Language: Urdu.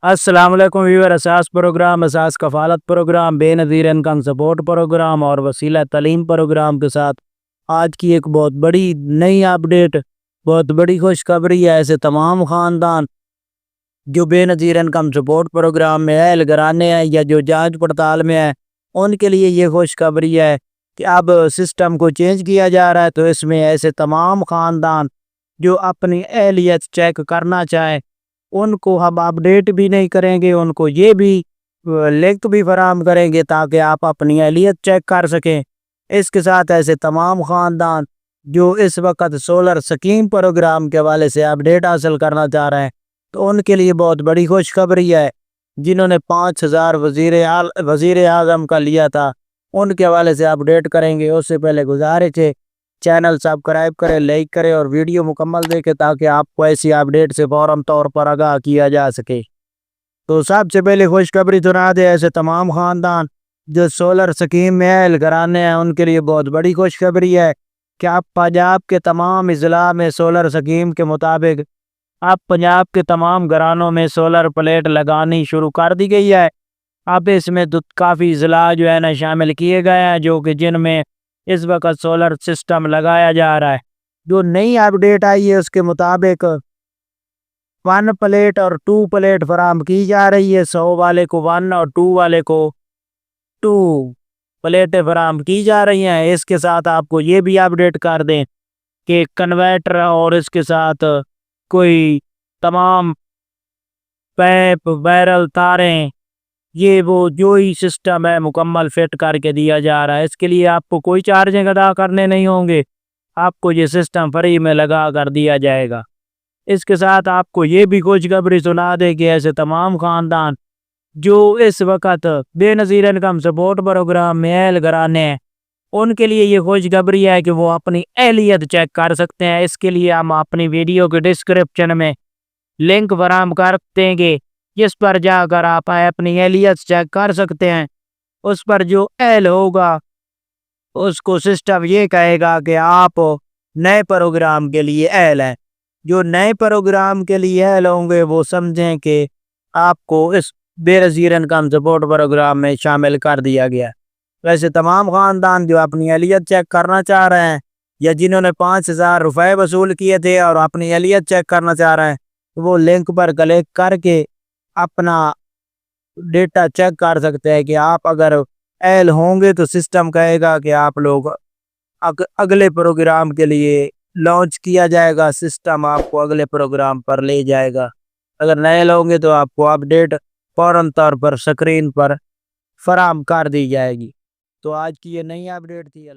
السلام علیکم ویور، اساس پروگرام، اساس کفالت پروگرام، بے نظیر انکم سپورٹ پروگرام اور وسیلہ تعلیم پروگرام کے ساتھ آج کی ایک بہت بڑی نئی اپڈیٹ، بہت بڑی خوشخبری ہے ایسے تمام خاندان جو بے نظیر انکم سپورٹ پروگرام میں اہل گرانے ہیں یا جو جانچ پڑتال میں ہیں، ان کے لیے یہ خوشخبری ہے کہ اب سسٹم کو چینج کیا جا رہا ہے۔ تو اس میں ایسے تمام خاندان جو اپنی اہلیت چیک کرنا چاہیں ان کو ہم اپڈیٹ بھی نہیں کریں گے، ان کو یہ بھی لنک بھی فراہم کریں گے تاکہ آپ اپنی اہلیت چیک کر سکیں۔ اس کے ساتھ ایسے تمام خاندان جو اس وقت سولر سکیم پروگرام کے حوالے سے اپڈیٹ حاصل کرنا چاہ رہے ہیں تو ان کے لیے بہت بڑی خوشخبری ہے۔ جنہوں نے 5000 وزیر اعظم کا لیا تھا ان کے حوالے سے اپڈیٹ کریں گے۔ اس سے پہلے گزارش ہے چینل سبسکرائب کریں، لائک کریں اور ویڈیو مکمل دیکھیں تاکہ آپ کو ایسی اپڈیٹ سے فوراً طور پر آگاہ کیا جا سکے۔ تو سب سے پہلے خوشخبری سنا دے ایسے تمام خاندان جو سولر سکیم میں اہل گرانے ہیں ان کے لیے بہت بڑی خوشخبری ہے کہ آپ پنجاب کے تمام اضلاع میں سولر سکیم کے مطابق اب پنجاب کے تمام گھرانوں میں سولر پلیٹ لگانی شروع کر دی گئی ہے۔ اب اس میں کافی اضلاع جو ہے نا شامل کیے گئے ہیں جو کہ جن میں اس وقت سولر سسٹم لگایا جا رہا ہے۔ جو نئی اپڈیٹ آئی ہے اس کے مطابق 1 پلیٹ اور 2 پلیٹ فراہم کی جا رہی ہے۔ 100 والے کو 1 اور 2 والے کو 2 پلیٹیں فراہم کی جا رہی ہیں۔ اس کے ساتھ آپ کو یہ بھی اپڈیٹ کر دیں کہ کنورٹر اور اس کے ساتھ کوئی تمام پیپ بیرل تاریں یہ وہ جو ہی سسٹم ہے مکمل فٹ کر کے دیا جا رہا ہے۔ اس کے لیے آپ کو کوئی چارجنگ ادا کرنے نہیں ہوں گے، آپ کو یہ سسٹم فری میں لگا کر دیا جائے گا۔ اس کے ساتھ آپ کو یہ بھی خوشخبری سنا دے کہ ایسے تمام خاندان جو اس وقت بے نظیر انکم سپورٹ پروگرام میں اہل گرانے ہیں ان کے لیے یہ خوشخبری ہے کہ وہ اپنی اہلیت چیک کر سکتے ہیں۔ اس کے لیے ہم اپنی ویڈیو کے ڈسکرپشن میں لنک فراہم کر دیں گے جس پر جا کر آپ اپنی اہلیت چیک کر سکتے ہیں۔ اس پر جو اہل ہوگا اس کو سسٹم یہ کہے گا کہ آپ نئے پروگرام کے لیے اہل ہیں۔ جو نئے پروگرام کے لیے اہل ہوں گے وہ سمجھیں کہ آپ کو اس بے نظیر انکم سپورٹ پروگرام میں شامل کر دیا گیا۔ ویسے تمام خاندان جو اپنی اہلیت چیک کرنا چاہ رہے ہیں یا جنہوں نے 5000 روپے وصول کیے تھے اور اپنی اہلیت چیک کرنا چاہ رہے ہیں وہ لنک پر کلک کر کے اپنا ڈیٹا چیک کر سکتے ہیں کہ آپ اگر اہل ہوں گے تو سسٹم کہے گا کہ آپ لوگ اگلے پروگرام کے لیے لانچ کیا جائے گا، سسٹم آپ کو اگلے پروگرام پر لے جائے گا۔ اگر نئے ہوں گے تو آپ کو اپڈیٹ فوراً طور پر سکرین پر فراہم کر دی جائے گی۔ تو آج کی یہ نئی اپڈیٹ تھی۔